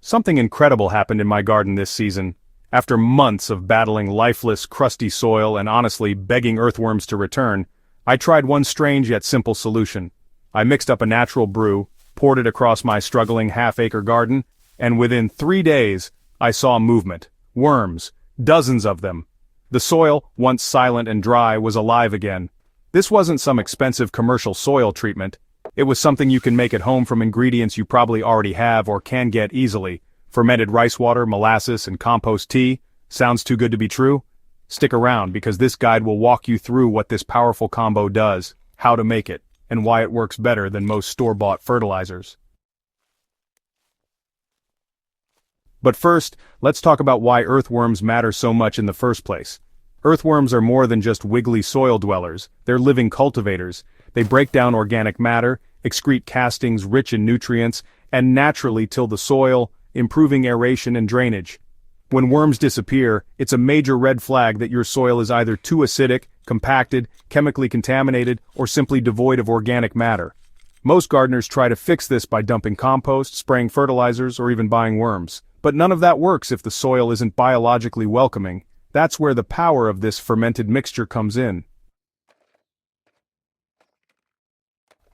Something incredible happened in my garden this season. After months of battling lifeless, crusty soil and honestly begging earthworms to return, I tried one strange yet simple solution. I mixed up a natural brew, poured it across my struggling half-acre garden, and within 3 days, I saw movement. Worms. Dozens of them. The soil, once silent and dry, was alive again. This wasn't some expensive commercial soil treatment. It was something you can make at home from ingredients you probably already have or can get easily. Fermented rice water, molasses, and compost tea. Sounds too good to be true? Stick around because this guide will walk you through what this powerful combo does, how to make it, and why it works better than most store-bought fertilizers. But first, let's talk about why earthworms matter so much in the first place. Earthworms are more than just wiggly soil dwellers, they're living cultivators. They break down organic matter, excrete castings rich in nutrients, and naturally till the soil, improving aeration and drainage. When worms disappear, it's a major red flag that your soil is either too acidic, compacted, chemically contaminated, or simply devoid of organic matter. Most gardeners try to fix this by dumping compost, spraying fertilizers, or even buying worms. But none of that works if the soil isn't biologically welcoming. That's where the power of this fermented mixture comes in.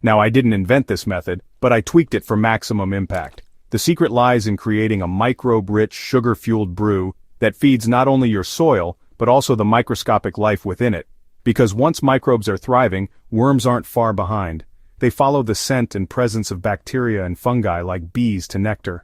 Now, I didn't invent this method, but I tweaked it for maximum impact. The secret lies in creating a microbe-rich, sugar-fueled brew that feeds not only your soil, but also the microscopic life within it. Because once microbes are thriving, worms aren't far behind. They follow the scent and presence of bacteria and fungi like bees to nectar.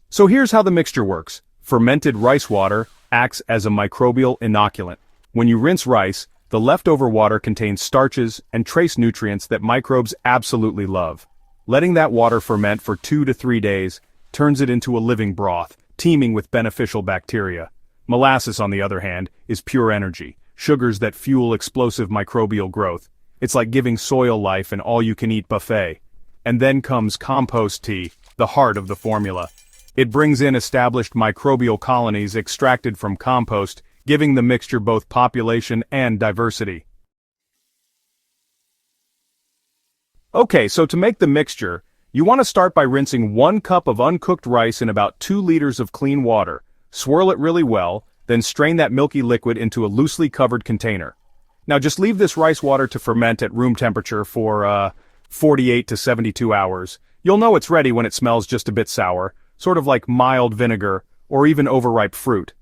So here's how the mixture works. Fermented rice water acts as a microbial inoculant. When you rinse rice, the leftover water contains starches and trace nutrients that microbes absolutely love. Letting that water ferment for 2 to 3 days turns it into a living broth, teeming with beneficial bacteria. Molasses, on the other hand, is pure energy, sugars that fuel explosive microbial growth. It's like giving soil life an all-you-can-eat buffet. And then comes compost tea, the heart of the formula. It brings in established microbial colonies extracted from compost, giving the mixture both population and diversity. Okay, so to make the mixture, you want to start by rinsing 1 cup of uncooked rice in about 2 liters of clean water. Swirl it really well, then strain that milky liquid into a loosely covered container. Now just leave this rice water to ferment at room temperature for 48 to 72 hours. You'll know it's ready when it smells just a bit sour, sort of like mild vinegar, or even overripe fruit.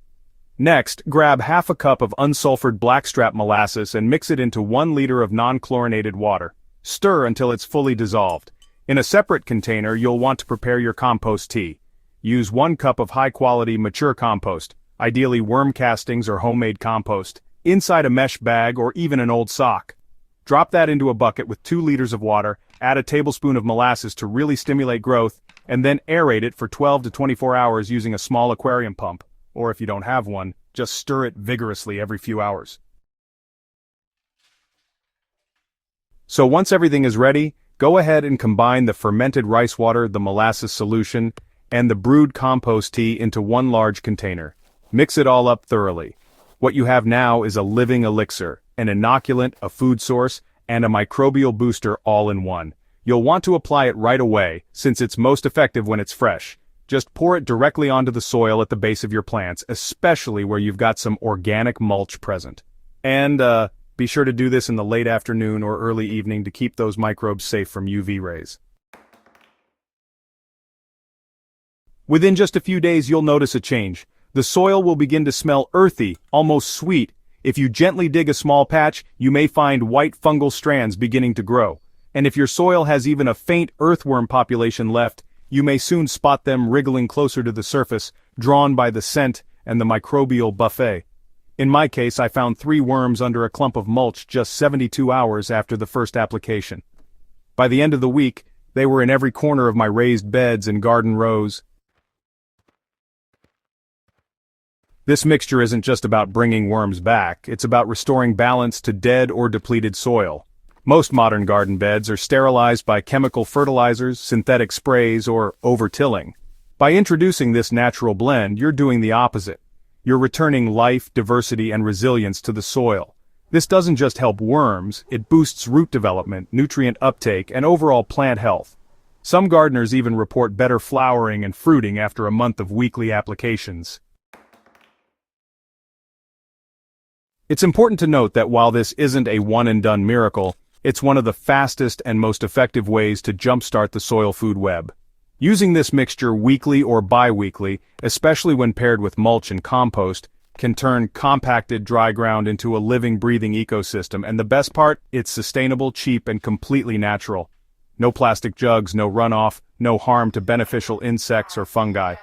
Next, grab half a cup of unsulfured blackstrap molasses and mix it into 1 liter of non-chlorinated water. Stir until it's fully dissolved. In a separate container, you'll want to prepare your compost tea. Use 1 cup of high-quality mature compost, ideally worm castings or homemade compost, inside a mesh bag or even an old sock. Drop that into a bucket with 2 liters of water, add a tablespoon of molasses to really stimulate growth, and then aerate it for 12 to 24 hours using a small aquarium pump. Or if you don't have one, just stir it vigorously every few hours. So once everything is ready, go ahead and combine the fermented rice water, the molasses solution, and the brewed compost tea into 1 large container. Mix it all up thoroughly. What you have now is a living elixir, an inoculant, a food source, and a microbial booster all in one. You'll want to apply it right away, since it's most effective when it's fresh. Just pour it directly onto the soil at the base of your plants, especially where you've got some organic mulch present. And, be sure to do this in the late afternoon or early evening to keep those microbes safe from UV rays. Within just a few days you'll notice a change. The soil will begin to smell earthy, almost sweet. If you gently dig a small patch, you may find white fungal strands beginning to grow. And if your soil has even a faint earthworm population left, you may soon spot them wriggling closer to the surface, drawn by the scent and the microbial buffet. In my case, I found 3 worms under a clump of mulch just 72 hours after the first application. By the end of the week, they were in every corner of my raised beds and garden rows. This mixture isn't just about bringing worms back, it's about restoring balance to dead or depleted soil. Most modern garden beds are sterilized by chemical fertilizers, synthetic sprays, or over-tilling. By introducing this natural blend, you're doing the opposite. You're returning life, diversity, and resilience to the soil. This doesn't just help worms, it boosts root development, nutrient uptake, and overall plant health. Some gardeners even report better flowering and fruiting after a month of weekly applications. It's important to note that while this isn't a one-and-done miracle, it's one of the fastest and most effective ways to jumpstart the soil food web. Using this mixture weekly or bi-weekly, especially when paired with mulch and compost, can turn compacted dry ground into a living, breathing ecosystem, and the best part, it's sustainable, cheap, and completely natural. No plastic jugs, no runoff, no harm to beneficial insects or fungi.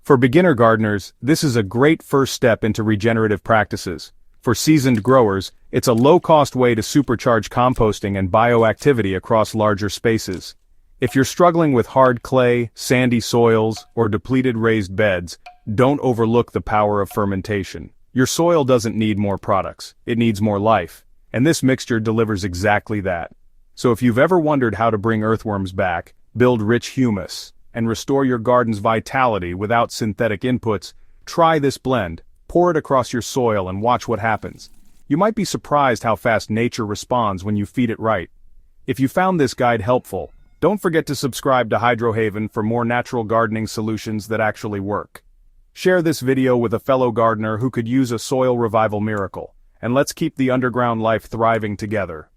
For beginner gardeners, this is a great first step into regenerative practices. For seasoned growers, it's a low-cost way to supercharge composting and bioactivity across larger spaces. If you're struggling with hard clay, sandy soils, or depleted raised beds, don't overlook the power of fermentation. Your soil doesn't need more products, it needs more life, and this mixture delivers exactly that. So if you've ever wondered how to bring earthworms back, build rich humus, and restore your garden's vitality without synthetic inputs, try this blend, pour it across your soil and watch what happens. You might be surprised how fast nature responds when you feed it right. If you found this guide helpful, don't forget to subscribe to Hydro-Haven for more natural gardening solutions that actually work. Share this video with a fellow gardener who could use a soil revival miracle, and let's keep the underground life thriving together.